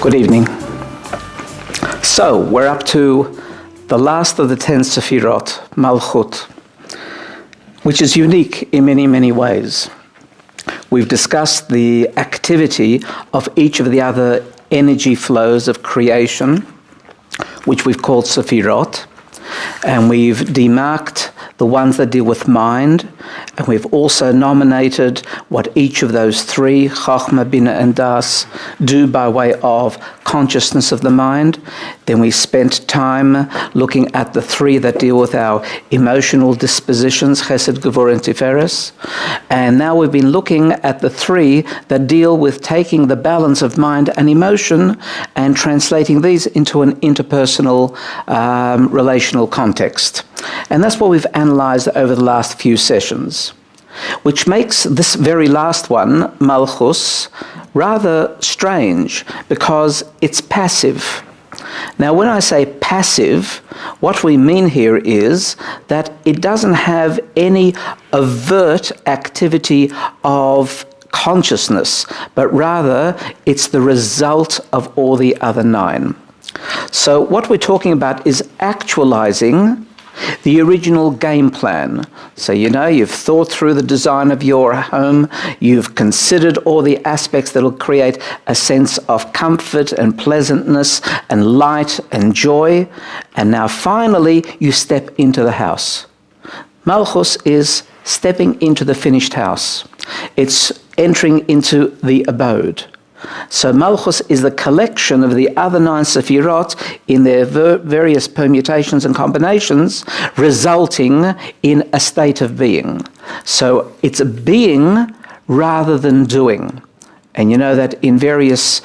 Good evening. So, we're up to the last of the 10 Sefirot, Malchut, which is unique in many, many ways. We've discussed the activity of each of the other energy flows of creation, which we've called Sefirot, and we've demarked the ones that deal with mind, and we've also nominated what each of those three, Chochmah, Bina, and Das, do by way of consciousness of the mind. Then we spent time looking at the three that deal with our emotional dispositions, Chesed, Gevurah, and Tiferes. And now we've been looking at the three that deal with taking the balance of mind and emotion and translating these into an interpersonal relational context. And that's what we've analyzed over the last few sessions, which makes this very last one, Malchus, rather strange because it's passive. Now, when I say passive, what we mean here is that it doesn't have any overt activity of consciousness, but rather it's the result of all the other nine. So what we're talking about is actualizing the original game plan. So, you've thought through the design of your home, you've considered all the aspects that will create a sense of comfort and pleasantness and light and joy, and now finally you step into the house. Malchus is stepping into the finished house. It's entering into the abode. So Malchus is the collection of the other 9 Sefirot in their various permutations and combinations, resulting in a state of being. So it's a being rather than doing. And you know that in various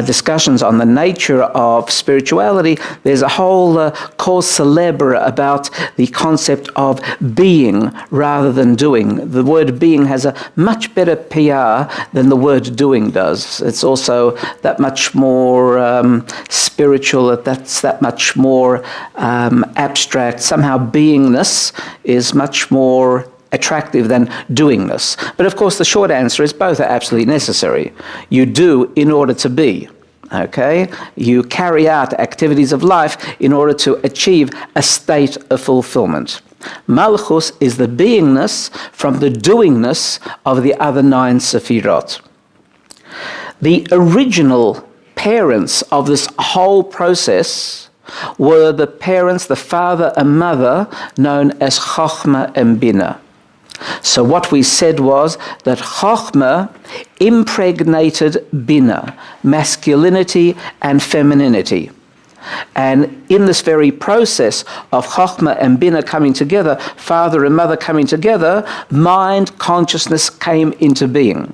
discussions on the nature of spirituality, there's a whole cause célèbre about the concept of being rather than doing. The word being has a much better PR than the word doing does. It's also that much more spiritual, that's that much more abstract. Somehow beingness is much more attractive than doingness. But of course the short answer is both are absolutely necessary. You do in order to be, okay? You carry out activities of life in order to achieve a state of fulfillment. Malchus is the beingness from the doingness of the other 9 Sefirot. The original parents of this whole process were the parents, the father and mother, known as Chochmah and Bina. So what we said was that Chochmah impregnated Bina, masculinity and femininity. And in this very process of Chochmah and Bina coming together, father and mother coming together, mind, consciousness came into being.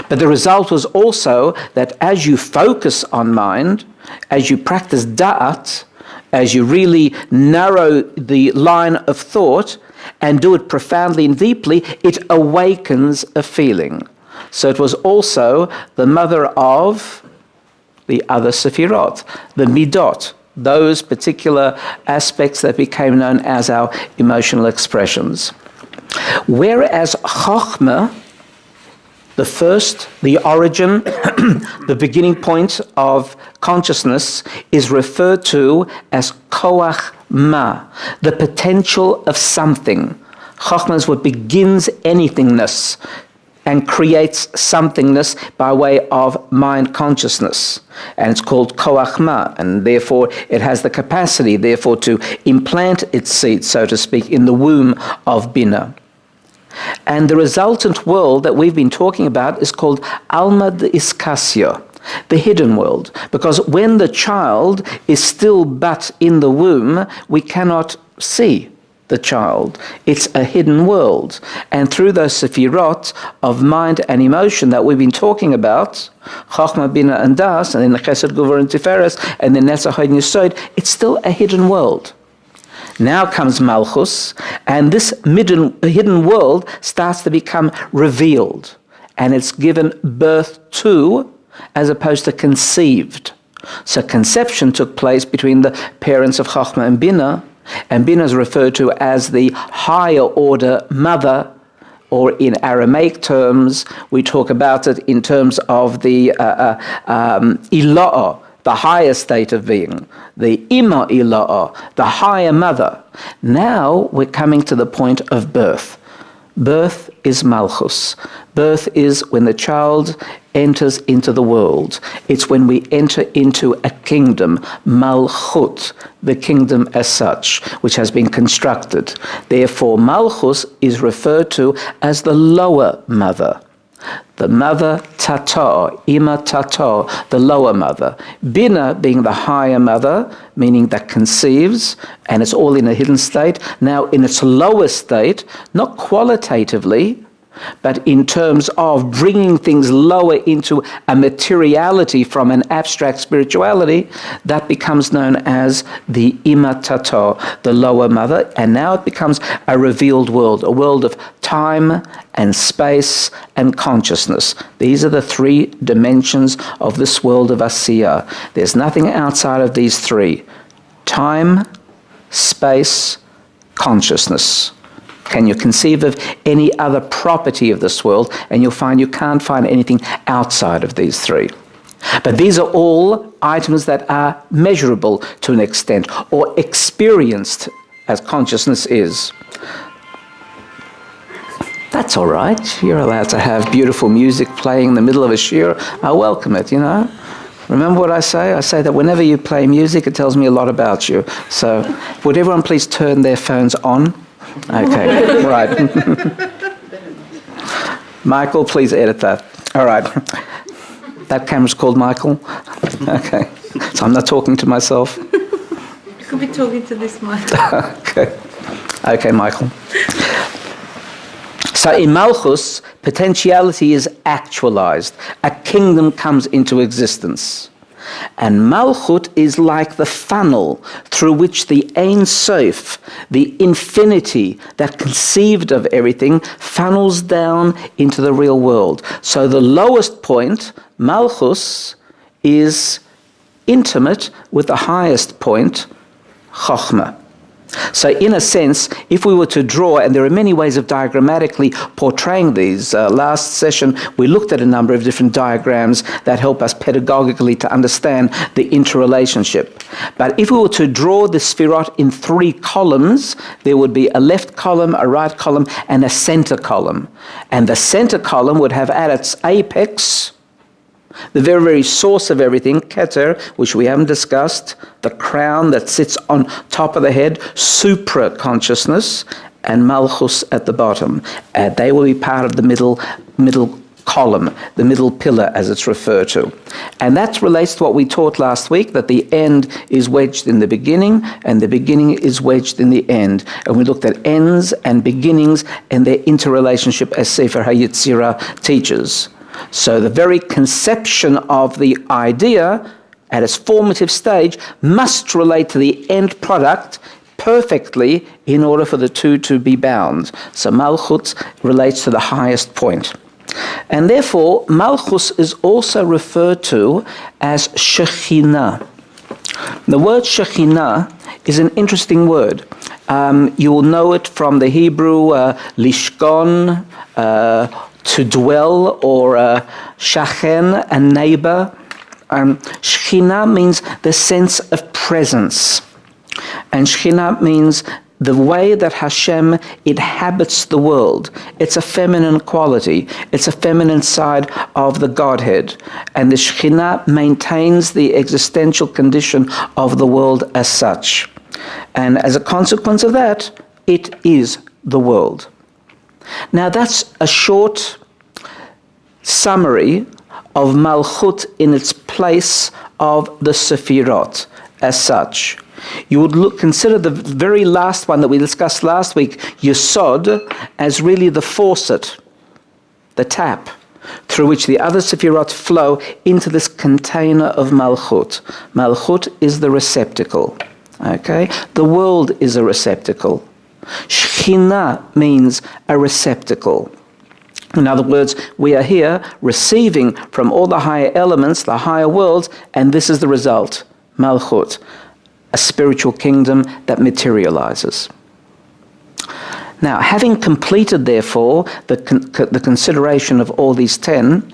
But the result was also that as you focus on mind, as you practice da'at, as you really narrow the line of thought and do it profoundly and deeply, it awakens a feeling. So it was also the mother of the other Sefirot, the Midot, those particular aspects that became known as our emotional expressions. Whereas Chochmah, the origin, the beginning point of consciousness is referred to as koach ma, the potential of something. Chochmah is what begins anythingness and creates somethingness by way of mind consciousness. And it's called koach ma, and therefore it has the capacity, therefore, to implant its seed, so to speak, in the womb of Bina. And the resultant world that we've been talking about is called Alma de Iskasya, the hidden world. Because when the child is still but in the womb, we cannot see the child. It's a hidden world. And through those Sefirot of mind and emotion that we've been talking about, Chochmah, Bina, and Das, and then the Chesed, Gevurah, and Tiferes, and then Netzach, Hod, Yesod, it's still a hidden world. Now comes Malchus, and this hidden world starts to become revealed, and it's given birth to, as opposed to conceived. So conception took place between the parents of Chochmah and Bina is referred to as the higher order mother or in Aramaic terms, we talk about it in terms of the Ila'ah, the higher state of being, the Ima Ila'ah, the higher mother. Now we're coming to the point of birth. Birth is Malchus. Birth is when the child enters into the world. It's when we enter into a kingdom, Malchut, the kingdom as such, which has been constructed. Therefore, Malchus is referred to as the lower mother. The mother Tata, Ima Tata, the lower mother. Bina being the higher mother, meaning that conceives, and it's all in a hidden state. Now in its lower state, not qualitatively, but in terms of bringing things lower into a materiality from an abstract spirituality, that becomes known as the Ima Tata, the lower mother, and now it becomes a revealed world, a world of time and space and consciousness. These are the three dimensions of this world of Asiya. There's nothing outside of these three: time, space, consciousness. Can you conceive of any other property of this world? And you'll find you can't find anything outside of these three. But these are all items that are measurable to an extent, or experienced as consciousness is. That's all right. You're allowed to have beautiful music playing in the middle of a shir. I welcome it, you know. Remember what I say? I say that whenever you play music, it tells me a lot about you. So would everyone please turn their phones on? Okay, right. Michael, please edit that. All right. That camera's called Michael? Okay. So I'm not talking to myself? You could be talking to this mic. Okay. Okay, Michael. So in Malchus, potentiality is actualized. A kingdom comes into existence. And Malchut is like the funnel through which the Ein Sof, the infinity that conceived of everything, funnels down into the real world. So the lowest point, Malchus, is intimate with the highest point, Chochmah. So in a sense, if we were to draw, and there are many ways of diagrammatically portraying these, last session we looked at a number of different diagrams that help us pedagogically to understand the interrelationship. But if we were to draw the Sfirot in three columns, there would be a left column, a right column, and a center column. And the center column would have at its apex the very, very source of everything, Keter, which we haven't discussed, the crown that sits on top of the head, supra-consciousness, and Malchus at the bottom. They will be part of the middle column, the middle pillar as it's referred to. And that relates to what we taught last week, that the end is wedged in the beginning, and the beginning is wedged in the end. And we looked at ends and beginnings and their interrelationship as Sefer HaYetzirah teaches. So the very conception of the idea at its formative stage must relate to the end product perfectly in order for the two to be bound. So Malchut relates to the highest point. And therefore, Malchus is also referred to as Shekhinah. The word Shekhinah is an interesting word. You will know it from the Hebrew lishkon, to dwell, or shachen, a neighbor. Shekhinah means the sense of presence. And Shekhinah means the way that Hashem inhabits the world. It's a feminine quality. It's a feminine side of the Godhead. And the Shekhinah maintains the existential condition of the world as such. And as a consequence of that, it is the world. Now that's a short summary of Malchut in its place of the Sefirot as such. You would consider the very last one that we discussed last week, Yesod, as really the faucet, the tap, through which the other Sefirot flow into this container of Malchut. Malchut is the receptacle. Okay? The world is a receptacle. Shekhinah means a receptacle. In other words, we are here receiving from all the higher elements, the higher worlds, and this is the result, Malchut, a spiritual kingdom that materializes. Now, having completed, therefore, the consideration of all these 10,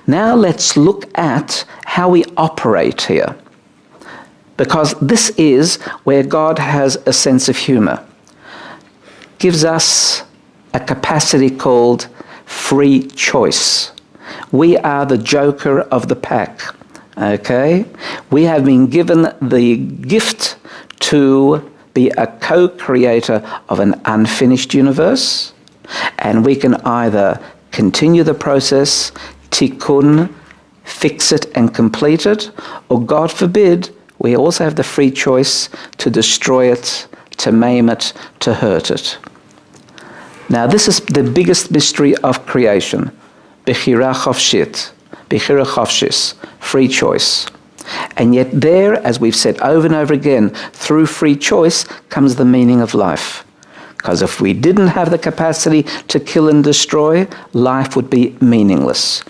now let's look at how we operate here. Because this is where God has a sense of humor. Gives us a capacity called free choice. We are the joker of the pack, okay? We have been given the gift to be a co-creator of an unfinished universe, and we can either continue the process, tikkun, fix it and complete it, or God forbid, we also have the free choice to destroy it, to maim it, to hurt it. Now this is the biggest mystery of creation. Bechira chavshis, free choice. And yet there, as we've said over and over again, through free choice comes the meaning of life. Because if we didn't have the capacity to kill and destroy, life would be meaningless.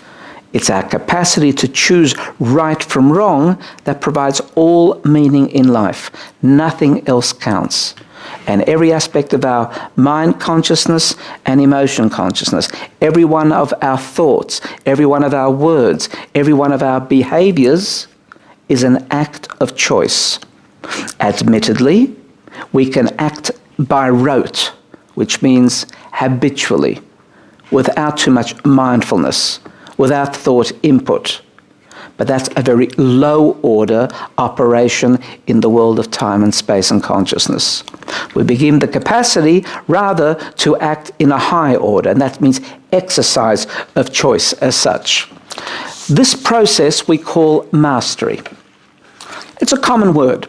It's our capacity to choose right from wrong that provides all meaning in life. Nothing else counts. And every aspect of our mind consciousness and emotion consciousness, every one of our thoughts, every one of our words, every one of our behaviors is an act of choice. Admittedly, we can act by rote, which means habitually, without too much mindfulness, without thought input. But that's a very low order operation in the world of time and space and consciousness. We begin the capacity rather to act in a high order, and that means exercise of choice as such. This process we call mastery. It's a common word.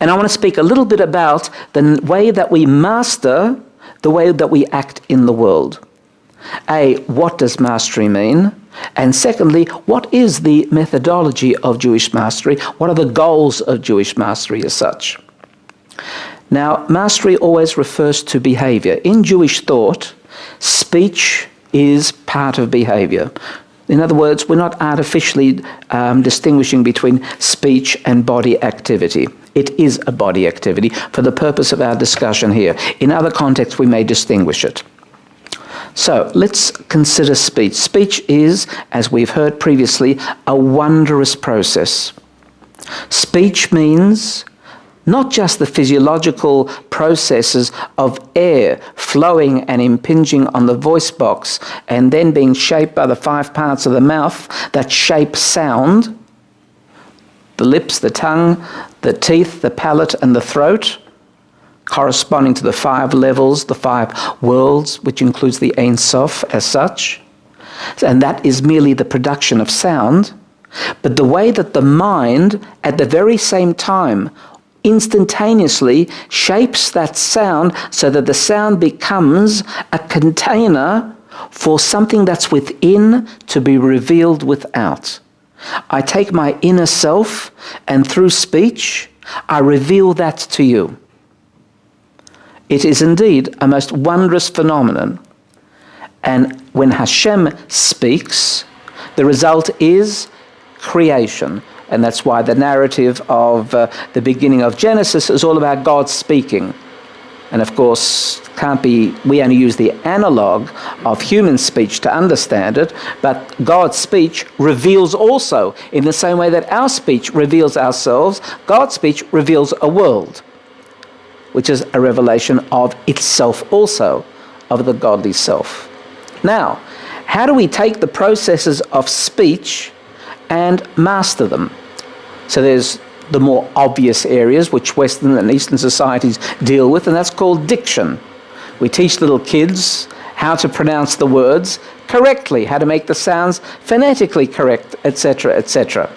And I want to speak a little bit about the way that we master the way that we act in the world. A, what does mastery mean? And secondly, what is the methodology of Jewish mastery? What are the goals of Jewish mastery as such? Now, mastery always refers to behavior. In Jewish thought, speech is part of behavior. In other words, we're not artificially distinguishing between speech and body activity. It is a body activity for the purpose of our discussion here. In other contexts, we may distinguish it. So let's consider speech. Speech is, as we've heard previously, a wondrous process. Speech means not just the physiological processes of air flowing and impinging on the voice box and then being shaped by the 5 parts of the mouth that shape sound, the lips, the tongue, the teeth, the palate, and the throat, corresponding to the 5 levels, the 5 worlds, which includes the Ein Sof as such. And that is merely the production of sound. But the way that the mind, at the very same time, instantaneously shapes that sound so that the sound becomes a container for something that's within to be revealed without. I take my inner self, and through speech, I reveal that to you. It is indeed a most wondrous phenomenon. And when Hashem speaks, the result is creation. And that's why the narrative of the beginning of Genesis is all about God speaking. And of course, we only use the analog of human speech to understand it, but God's speech reveals also, in the same way that our speech reveals ourselves, God's speech reveals a world, which is a revelation of itself also, of the godly self. Now, how do we take the processes of speech and master them? So there's the more obvious areas which Western and Eastern societies deal with, and that's called diction. We teach little kids how to pronounce the words correctly, how to make the sounds phonetically correct, etc., etc.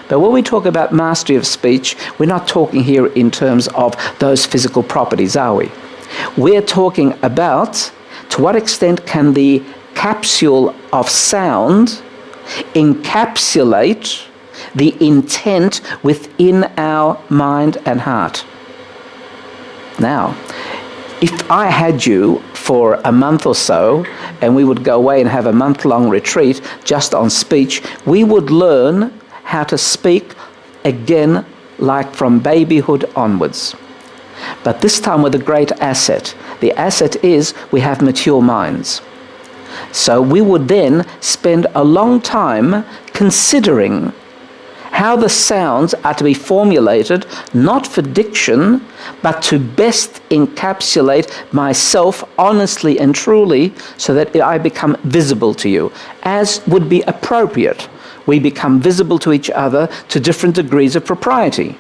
But when we talk about mastery of speech, we're not talking here in terms of those physical properties, are we? We're talking about to what extent can the capsule of sound encapsulate the intent within our mind and heart. Now, if I had you for a month or so, and we would go away and have a month-long retreat just on speech, we would learn how to speak again like from babyhood onwards. But this time with a great asset. The asset is we have mature minds. So we would then spend a long time considering how the sounds are to be formulated, not for diction, but to best encapsulate myself honestly and truly so that I become visible to you, as would be appropriate. We become visible to each other to different degrees of propriety.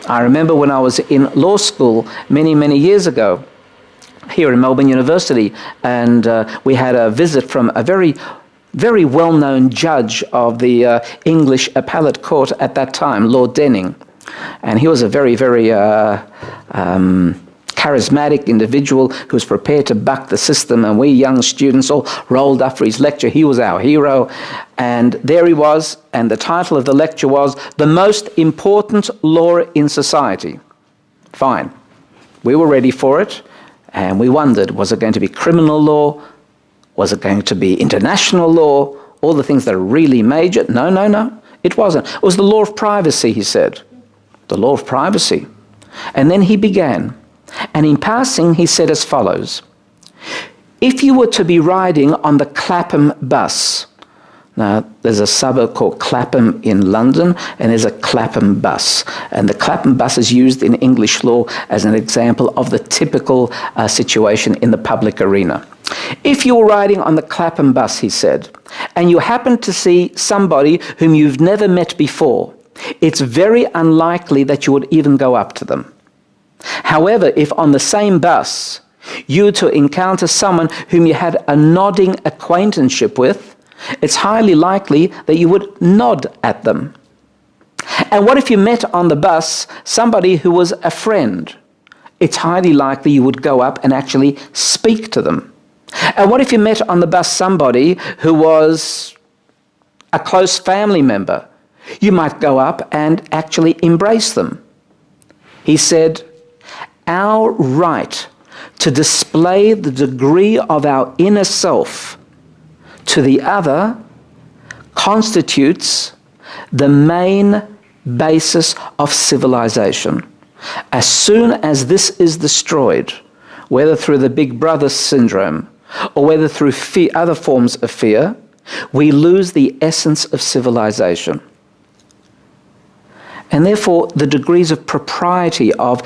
I remember when I was in law school many, many years ago, here in Melbourne University, and we had a visit from a very well-known judge of the English appellate court at that time, Lord Denning. And he was a very charismatic individual who was prepared to buck the system, and we young students all rolled up for his lecture. He was our hero. And there he was, and the title of the lecture was, "The Most Important Law in Society." Fine. We were ready for it, and we wondered, was it going to be criminal law? Was it going to be international law? All the things that are really major? No, it wasn't. It was the law of privacy, he said. The law of privacy. And then he began. And in passing, he said as follows. If you were to be riding on the Clapham bus, now there's a suburb called Clapham in London, and there's a Clapham bus. And the Clapham bus is used in English law as an example of the typical situation in the public arena. If you were riding on the Clapham bus, he said, and you happen to see somebody whom you've never met before, it's very unlikely that you would even go up to them. However, if on the same bus you were to encounter someone whom you had a nodding acquaintanceship with, it's highly likely that you would nod at them. And what if you met on the bus somebody who was a friend? It's highly likely you would go up and actually speak to them. And what if you met on the bus somebody who was a close family member? You might go up and actually embrace them. He said, our right to display the degree of our inner self to the other constitutes the main basis of civilization. As soon as this is destroyed, whether through the Big Brother syndrome or whether through other forms of fear, we lose the essence of civilization. And therefore, the degrees of propriety of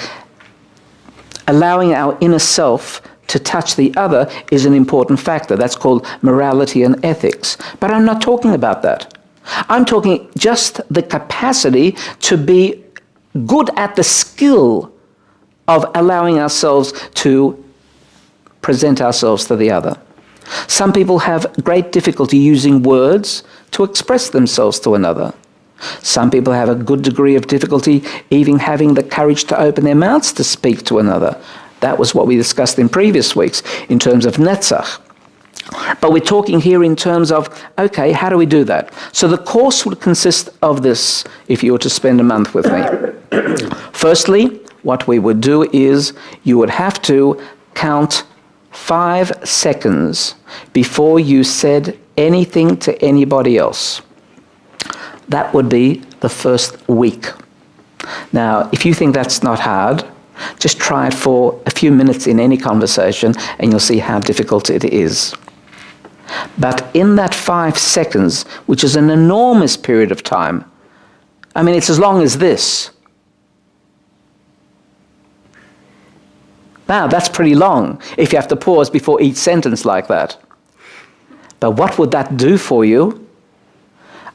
allowing our inner self to touch the other is an important factor. That's called morality and ethics. But I'm not talking about that. I'm talking just the capacity to be good at the skill of allowing ourselves to present ourselves to the other. Some people have great difficulty using words to express themselves to another. Some people have a good degree of difficulty even having the courage to open their mouths to speak to another. That was what we discussed in previous weeks in terms of Netzach. But we're talking here in terms of, okay, how do we do that? So the course would consist of this if you were to spend a month with me. Firstly, what we would do is you would have to count 5 seconds before you said anything to anybody else. That would be the first week. Now, if you think that's not hard, just try it for a few minutes in any conversation and you'll see how difficult it is. But in that 5 seconds, which is an enormous period of time, I mean, it's as long as this. Now, that's pretty long if you have to pause before each sentence like that. But what would that do for you?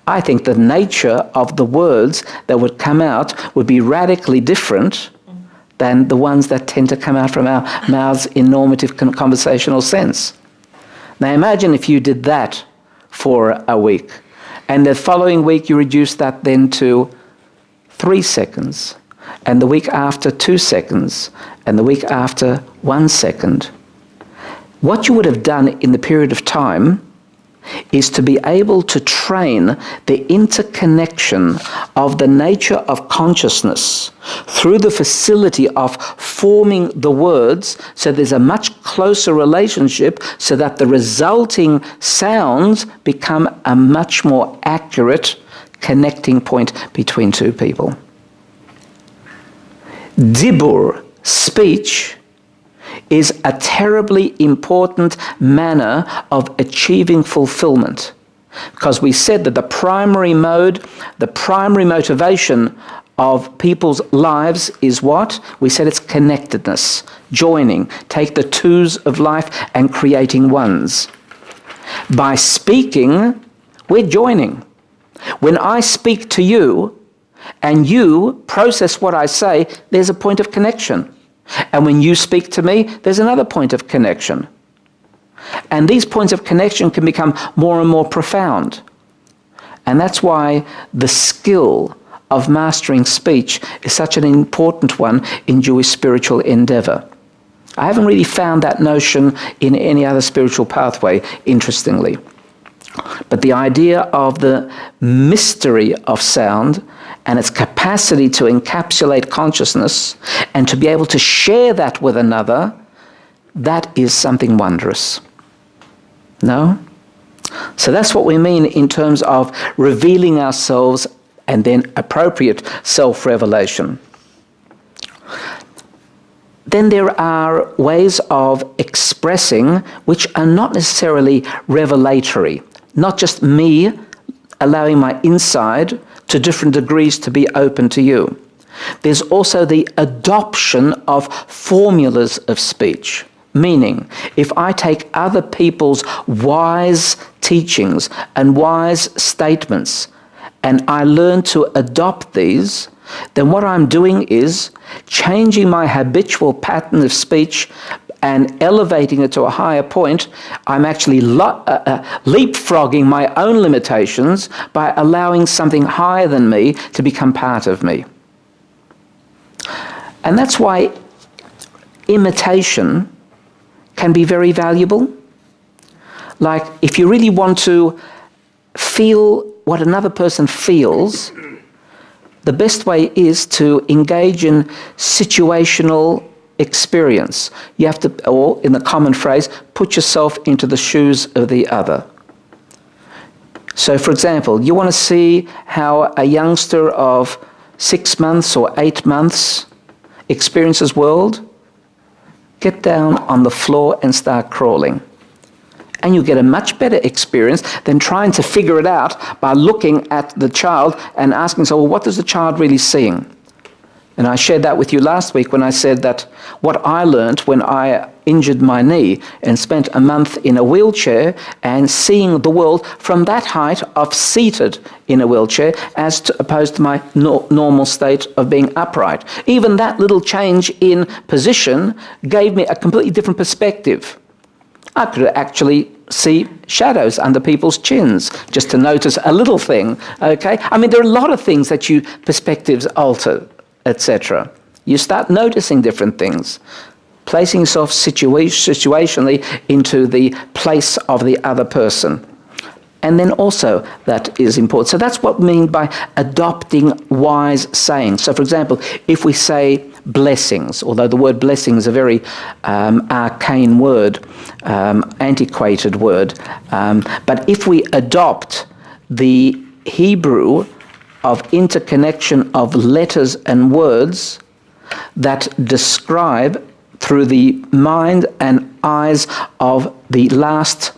I think the nature of the words that would come out would be radically different than the ones that tend to come out from our mouths in normative conversational sense. Now imagine if you did that for a week, and the following week you reduce that then to 3 seconds, and the week after 2 seconds, and the week after 1 second. What you would have done in the period of time is to be able to train the interconnection of the nature of consciousness through the facility of forming the words, so there's a much closer relationship so that the resulting sounds become a much more accurate connecting point between two people. dibur, speech, is a terribly important manner of achieving fulfillment. Because we said that the primary mode, the primary motivation of people's lives is what? We said it's connectedness, joining, take the twos of life and creating ones. By speaking, we're joining. When I speak to you and you process what I say, there's a point of connection. And when you speak to me, there's another point of connection. And these points of connection can become more and more profound. And that's why the skill of mastering speech is such an important one in Jewish spiritual endeavor. I haven't really found that notion in any other spiritual pathway, interestingly. But the idea of the mystery of sound and its capacity to encapsulate consciousness and to be able to share that with another, that is something wondrous. No? So that's what we mean in terms of revealing ourselves and then appropriate self-revelation. Then there are ways of expressing which are not necessarily revelatory, not just me allowing my inside to different degrees to be open to you. There's also the adoption of formulas of speech, meaning if I take other people's wise teachings and wise statements and I learn to adopt these, then what I'm doing is changing my habitual pattern of speech and elevating it to a higher point. I'm actually leapfrogging my own limitations by allowing something higher than me to become part of me. And that's why imitation can be very valuable. Like if you really want to feel what another person feels, the best way is to engage in situational experience. You have to, or in the common phrase, put yourself into the shoes of the other. So for example, you want to see how a youngster of 6 months or 8 months experiences world? Get down on the floor and start crawling. And you get a much better experience than trying to figure it out by looking at the child and asking, so, well, what is the child really seeing? And I shared that with you last week when I said that what I learned when I injured my knee and spent a month in a wheelchair and seeing the world from that height of seated in a wheelchair as opposed to my normal state of being upright. Even that little change in position gave me a completely different perspective. I could actually see shadows under people's chins, just to notice a little thing, okay? I mean, there are a lot of things that you perspectives alter, etc. You start noticing different things, placing yourself situationally into the place of the other person. And then also that is important. So that's what we mean by adopting wise sayings. So for example, if we say blessings, although the word blessing is a very arcane word, antiquated word, but if we adopt the Hebrew of interconnection of letters and words that describe through the mind and eyes of the last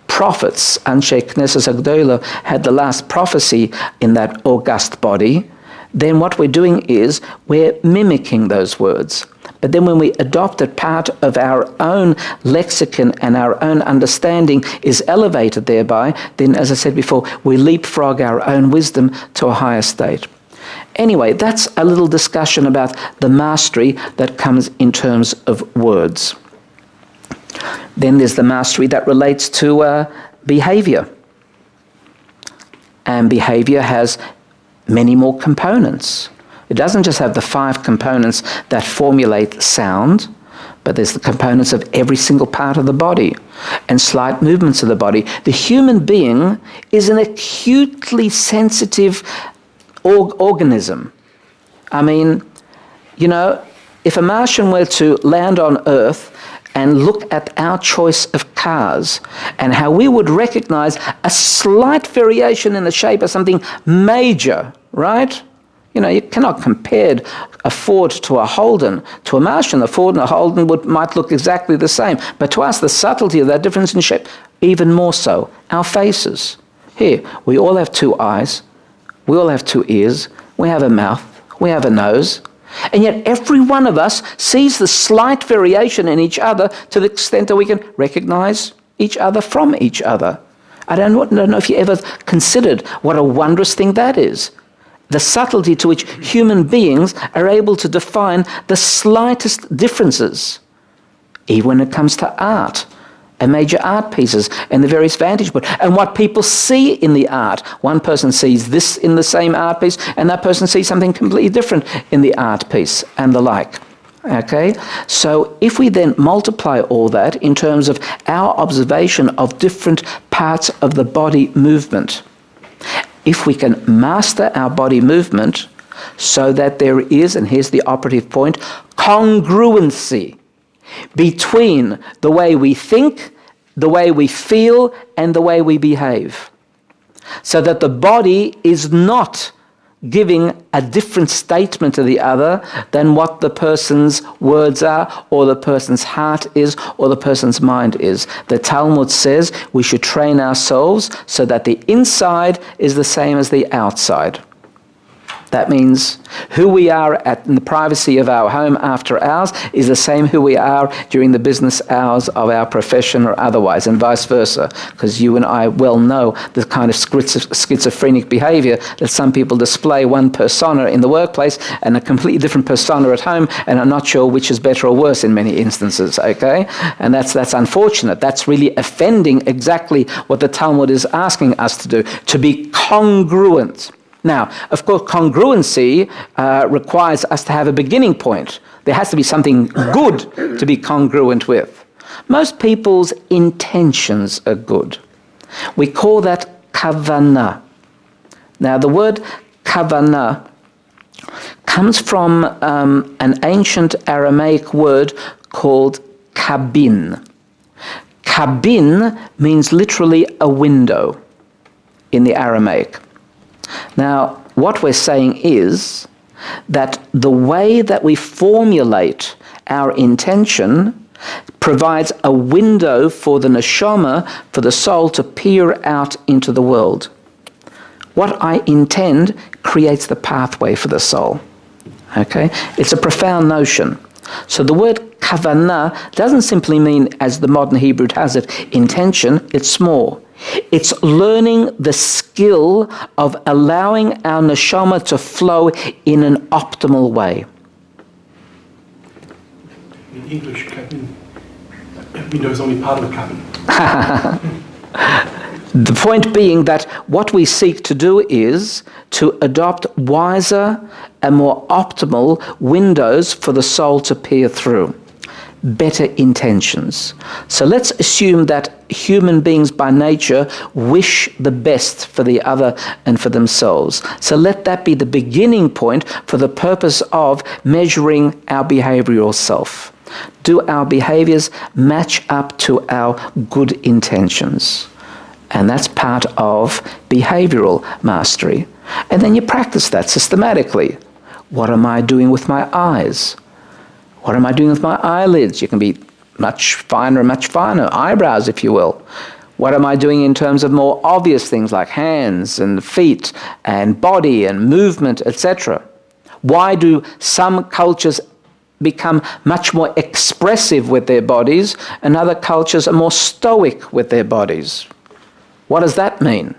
prophets, Anshe Knesset Agdola had the last prophecy in that august body, then what we're doing is we're mimicking those words. But then when we adopt it, part of our own lexicon and our own understanding is elevated thereby, then as I said before, we leapfrog our own wisdom to a higher state. Anyway, that's a little discussion about the mastery that comes in terms of words. Then there's the mastery that relates to behavior. And behavior has many more components. It doesn't just have the 5 components that formulate sound, but there's the components of every single part of the body and slight movements of the body. The human being is an acutely sensitive organism. I mean, you know, if a Martian were to land on Earth and look at our choice of cars and how we would recognize a slight variation in the shape of something major, right? You cannot compare a Ford to a Holden. To a Martian, a Ford and a Holden might look exactly the same. But to us, the subtlety of that difference in shape, even more so. Our faces. Here, we all have 2 eyes. We all have 2 ears. We have a mouth. We have a nose. And yet every one of us sees the slight variation in each other to the extent that we can recognize each other from each other. I don't know if you ever considered what a wondrous thing that is. The subtlety to which human beings are able to define the slightest differences, even when it comes to art and major art pieces and the various vantage points and what people see in the art. One person sees this in the same art piece and that person sees something completely different in the art piece and the like. Okay? So if we then multiply all that in terms of our observation of different parts of the body movement, if we can master our body movement so that there is, and here's the operative point, congruency between the way we think, the way we feel, and the way we behave. So that the body is not giving a different statement to the other than what the person's words are, or the person's heart is, or the person's mind is. The Talmud says we should train ourselves so that the inside is the same as the outside. That means who we are in the privacy of our home after hours is the same who we are during the business hours of our profession or otherwise, and vice versa, because you and I well know the kind of schizophrenic behavior that some people display, one persona in the workplace and a completely different persona at home, and I'm not sure which is better or worse in many instances, okay? And that's unfortunate. That's really offending exactly what the Talmud is asking us to do, to be congruent. Now, of course, congruency requires us to have a beginning point. There has to be something good to be congruent with. Most people's intentions are good. We call that kavanah. Now, the word kavanah comes from an ancient Aramaic word called kabin. Kabin means literally a window in the Aramaic. Now, what we're saying is that the way that we formulate our intention provides a window for the neshama, for the soul, to peer out into the world. What I intend creates the pathway for the soul. Okay? It's a profound notion. So the word kavanah doesn't simply mean, as the modern Hebrew has it, intention. It's more. It's learning the skill of allowing our neshama to flow in an optimal way. In English, cabin, window is only part of the cabin. The point being that what we seek to do is to adopt wiser and more optimal windows for the soul to peer through. Better intentions. So let's assume that human beings by nature wish the best for the other and for themselves. So let that be the beginning point for the purpose of measuring our behavioral self. Do our behaviors match up to our good intentions? And that's part of behavioral mastery. And then you practice that systematically. What am I doing with my eyes? What am I doing with my eyelids? You can be much finer, eyebrows, if you will. What am I doing in terms of more obvious things like hands and feet and body and movement, etc.? Why do some cultures become much more expressive with their bodies and other cultures are more stoic with their bodies? What does that mean?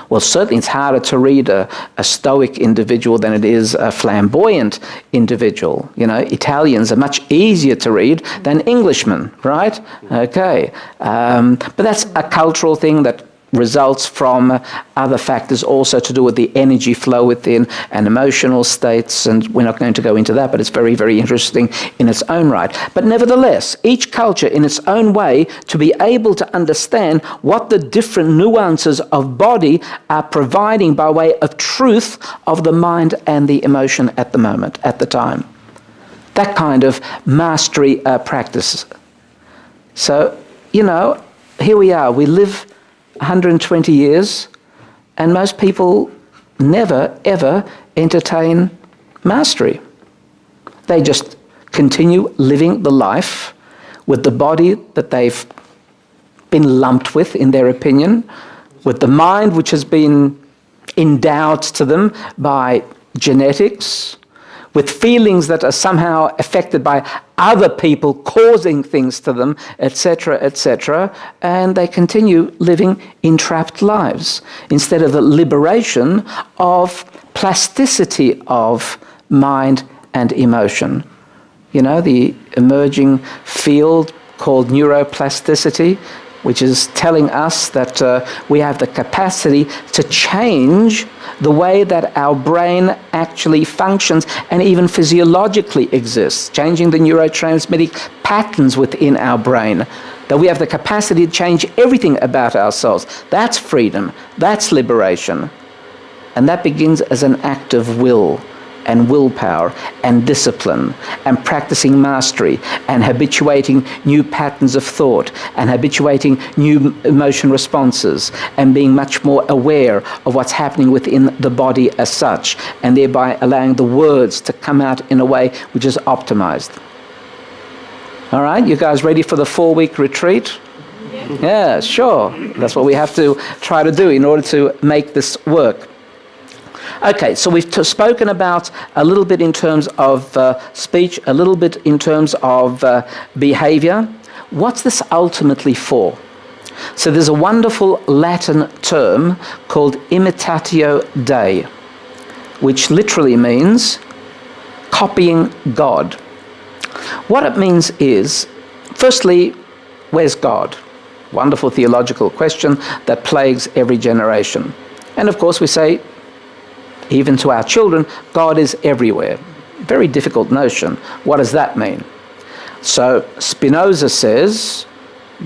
Well, certainly it's harder to read a stoic individual than it is a flamboyant individual. You know, Italians are much easier to read than Englishmen, right? Okay. But that's a cultural thing that results from other factors also to do with the energy flow within and emotional states, and we're not going to go into that, but it's very, very interesting in its own right. But nevertheless, each culture in its own way, to be able to understand what the different nuances of body are providing by way of truth of the mind and the emotion at the moment, at the time. That kind of mastery practice. So, you know, here we are, we live 120 years, and most people never, ever entertain mastery. They just continue living the life with the body that they've been lumped with, in their opinion, with the mind which has been endowed to them by genetics, with feelings that are somehow affected by other people causing things to them, etc., etc., and they continue living entrapped lives instead of the liberation of plasticity of mind and emotion. You know, the emerging field called neuroplasticity, which is telling us that we have the capacity to change the way that our brain actually functions and even physiologically exists, changing the neurotransmitting patterns within our brain, that we have the capacity to change everything about ourselves. That's freedom, that's liberation. And that begins as an act of will and willpower and discipline and practicing mastery and habituating new patterns of thought and habituating new emotion responses and being much more aware of what's happening within the body as such, and thereby allowing the words to come out in a way which is optimized. All right, you guys ready for the 4-week retreat? Yeah, sure. That's what we have to try to do in order to make this work. Okay, so we've spoken about a little bit in terms of speech, a little bit in terms of behavior. What's this ultimately for? So there's a wonderful Latin term called imitatio Dei, which literally means copying God. What it means is, firstly, where's God? Wonderful theological question that plagues every generation. And of course we say, even to our children, God is everywhere. Very difficult notion. What does that mean? So Spinoza says,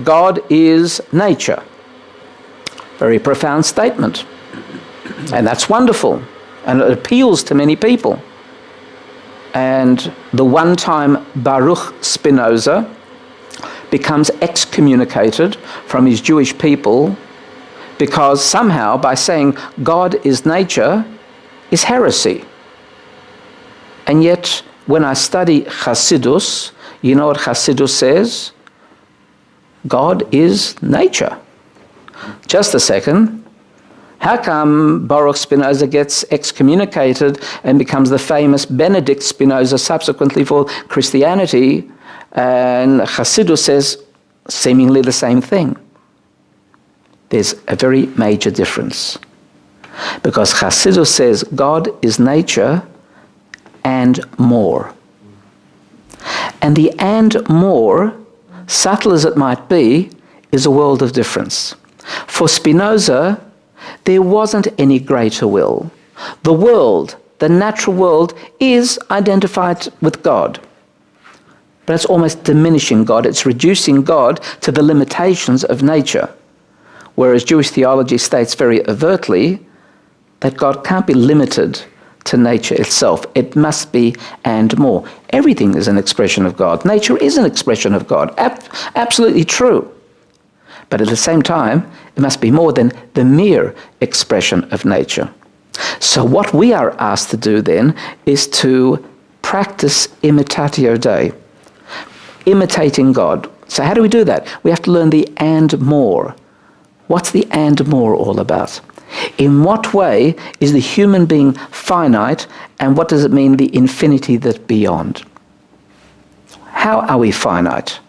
God is nature. Very profound statement. And that's wonderful. And it appeals to many people. And the one-time Baruch Spinoza becomes excommunicated from his Jewish people because somehow by saying God is nature is heresy. And yet, when I study Hasidus, you know what Hasidus says? God is nature. Just a second. How come Baruch Spinoza gets excommunicated and becomes the famous Benedict Spinoza subsequently for Christianity, and Hasidus says seemingly the same thing? There's a very major difference. Because Hasidus says God is nature and more. And the and more, subtle as it might be, is a world of difference. For Spinoza, there wasn't any greater will. The world, the natural world, is identified with God. But it's almost diminishing God. It's reducing God to the limitations of nature. Whereas Jewish theology states very overtly that God can't be limited to nature itself. It must be and more. Everything is an expression of God. Nature is an expression of God. Absolutely true. But at the same time, it must be more than the mere expression of nature. So what we are asked to do then is to practice imitatio Dei, imitating God. So how do we do that? We have to learn the and more. What's the and more all about? In what way is the human being finite, and what does it mean, the infinity that beyond? How are we finite?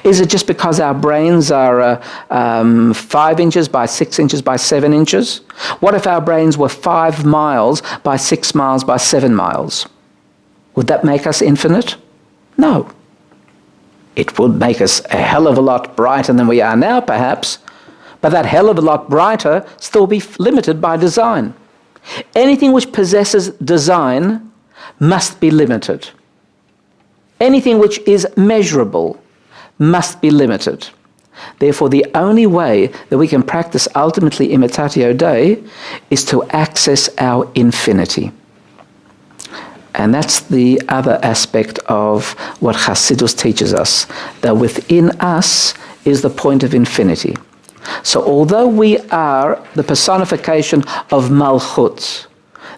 Is it just because our brains are 5 inches by 6 inches by 7 inches? What if our brains were 5 miles by 6 miles by 7 miles? Would that make us infinite? No. It would make us a hell of a lot brighter than we are now, perhaps, but that hell of a lot brighter still be limited by design. Anything which possesses design must be limited. Anything which is measurable must be limited. Therefore, the only way that we can practice ultimately imitatio Dei is to access our infinity. And that's the other aspect of what Hasidus teaches us, that within us is the point of infinity. So although we are the personification of Malchut,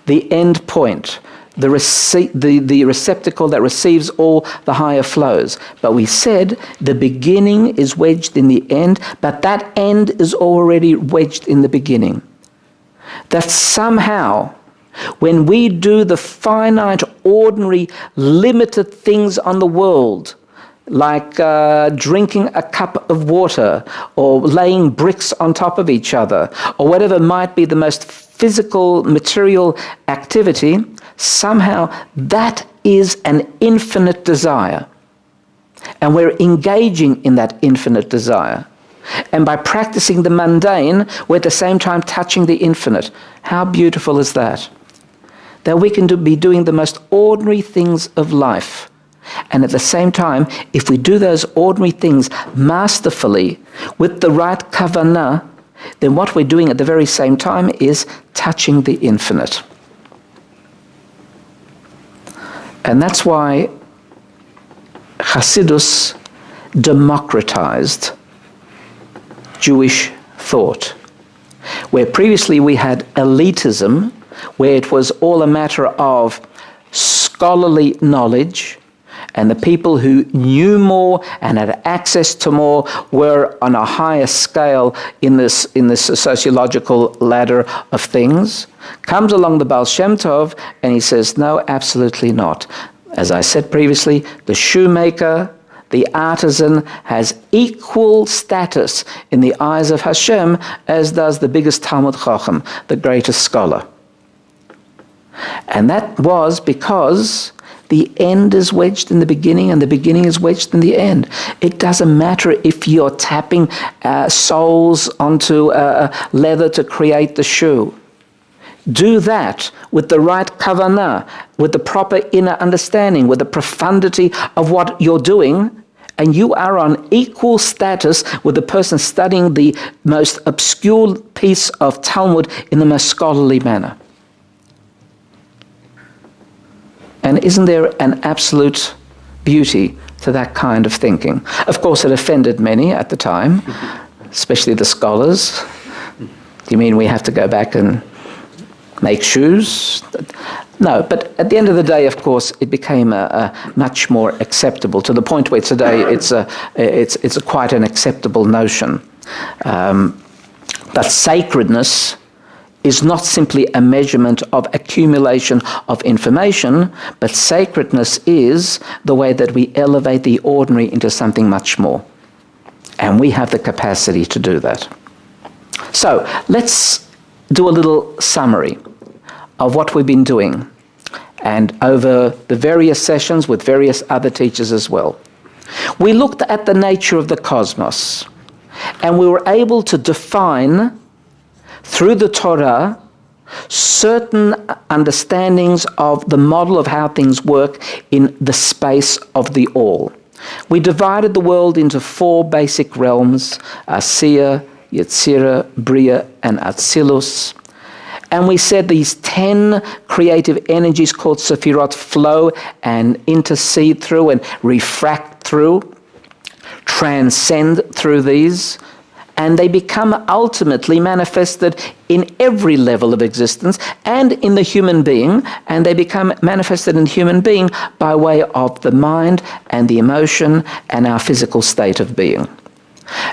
the end point, the receptacle that receives all the higher flows. But we said the beginning is wedged in the end, but that end is already wedged in the beginning. That somehow, when we do the finite, ordinary, limited things on the world, like drinking a cup of water or laying bricks on top of each other, or whatever might be the most physical, material activity, somehow that is an infinite desire. And we're engaging in that infinite desire. And by practicing the mundane, we're at the same time touching the infinite. How beautiful is that? That we can be doing the most ordinary things of life. And at the same time, if we do those ordinary things masterfully, with the right kavanah, then what we're doing at the very same time is touching the infinite. And that's why Hasidus democratized Jewish thought. Where previously we had elitism, where it was all a matter of scholarly knowledge, and the people who knew more and had access to more were on a higher scale in this sociological ladder of things. Comes along the Baal Shem Tov and he says, no, absolutely not. As I said previously, the shoemaker, the artisan has equal status in the eyes of Hashem as does the biggest Talmud Chacham, the greatest scholar. And that was because the end is wedged in the beginning and the beginning is wedged in the end. It doesn't matter if you're tapping soles onto leather to create the shoe. Do that with the right kavanah, with the proper inner understanding, with the profundity of what you're doing, and you are on equal status with the person studying the most obscure piece of Talmud in the most scholarly manner. And isn't there an absolute beauty to that kind of thinking? Of course, it offended many at the time, especially the scholars. Do you mean we have to go back and make shoes? No, but at the end of the day, of course, it became much more acceptable, to the point where today it's quite an acceptable notion. That sacredness is not simply a measurement of accumulation of information, but sacredness is the way that we elevate the ordinary into something much more. And we have the capacity to do that. So let's do a little summary of what we've been doing, and over the various sessions with various other teachers as well. We looked at the nature of the cosmos, and we were able to define through the Torah certain understandings of the model of how things work in the space of the all. We divided the world into 4 basic realms: Asiya, Yetzirah, Bria, and Atzilus. And we said these 10 creative energies called Sefirot flow and intercede through and refract through, transcend through these, and they become ultimately manifested in every level of existence and in the human being, and they become manifested in the human being by way of the mind and the emotion and our physical state of being.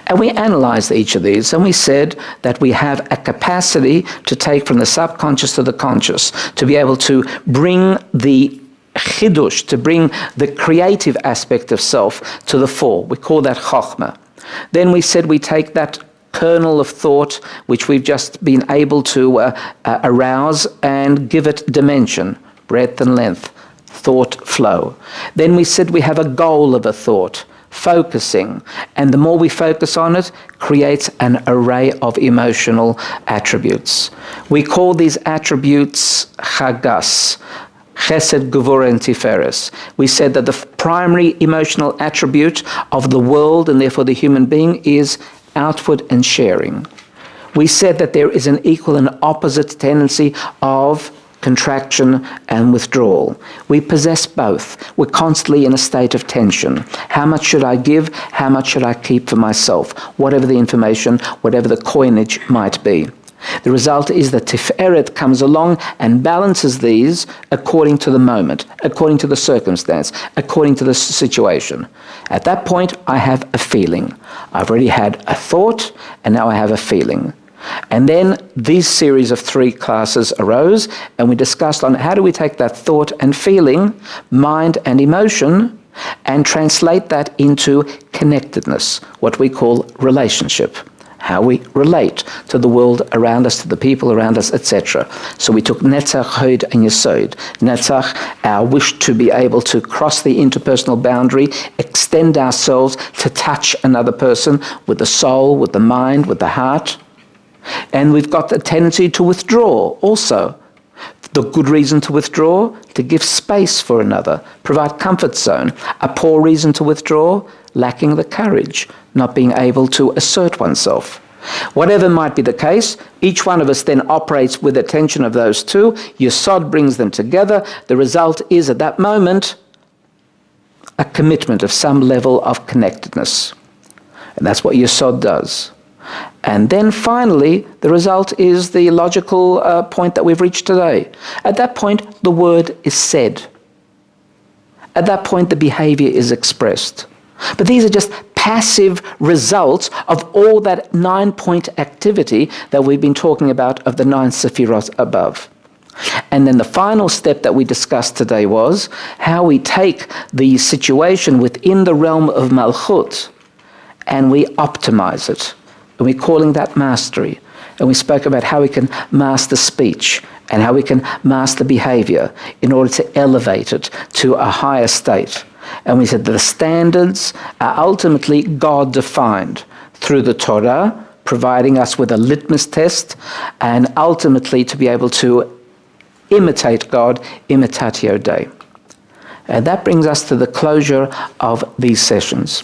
And we analyzed each of these, and we said that we have a capacity to take from the subconscious to the conscious, to be able to bring the chidush, to bring the creative aspect of self to the fore. We call that chokhmah. Then we said we take that kernel of thought, which we've just been able to arouse, and give it dimension, breadth and length, thought flow. Then we said we have a goal of a thought, focusing, and the more we focus on it, creates an array of emotional attributes. We call these attributes chagas, chesed, gevurah, and tiferes. We said that the primary emotional attribute of the world, and therefore the human being, is outward and sharing. We said that there is an equal and opposite tendency of contraction and withdrawal. We possess both. We're constantly in a state of tension. How much should I give? How much should I keep for myself? Whatever the information, whatever the coinage might be. The result is that Tiferet comes along and balances these according to the moment, according to the circumstance, according to the situation. At that point, I have a feeling. I've already had a thought, and now I have a feeling. And then these series of 3 classes arose, and we discussed on how do we take that thought and feeling, mind and emotion, and translate that into connectedness, what we call relationship. How we relate to the world around us, to the people around us, etc. So we took Netzach, Hod, and Yesod. Netzach, our wish to be able to cross the interpersonal boundary, extend ourselves to touch another person with the soul, with the mind, with the heart. And we've got the tendency to withdraw also. The good reason to withdraw, to give space for another, provide comfort zone. A poor reason to withdraw, lacking the courage, not being able to assert oneself. Whatever might be the case, each one of us then operates with the tension of those 2. Yesod brings them together. The result is, at that moment, a commitment of some level of connectedness. And that's what Yesod does. And then finally, the result is the logical point that we've reached today. At that point, the word is said. At that point, the behavior is expressed. But these are just passive results of all that 9-point activity that we've been talking about of the 9 Sefirot above. And then the final step that we discussed today was how we take the situation within the realm of Malchut and we optimize it. And we're calling that mastery. And we spoke about how we can master speech and how we can master behavior in order to elevate it to a higher state. And we said that the standards are ultimately God-defined through the Torah, providing us with a litmus test, and ultimately to be able to imitate God, imitatio Dei. And that brings us to the closure of these sessions.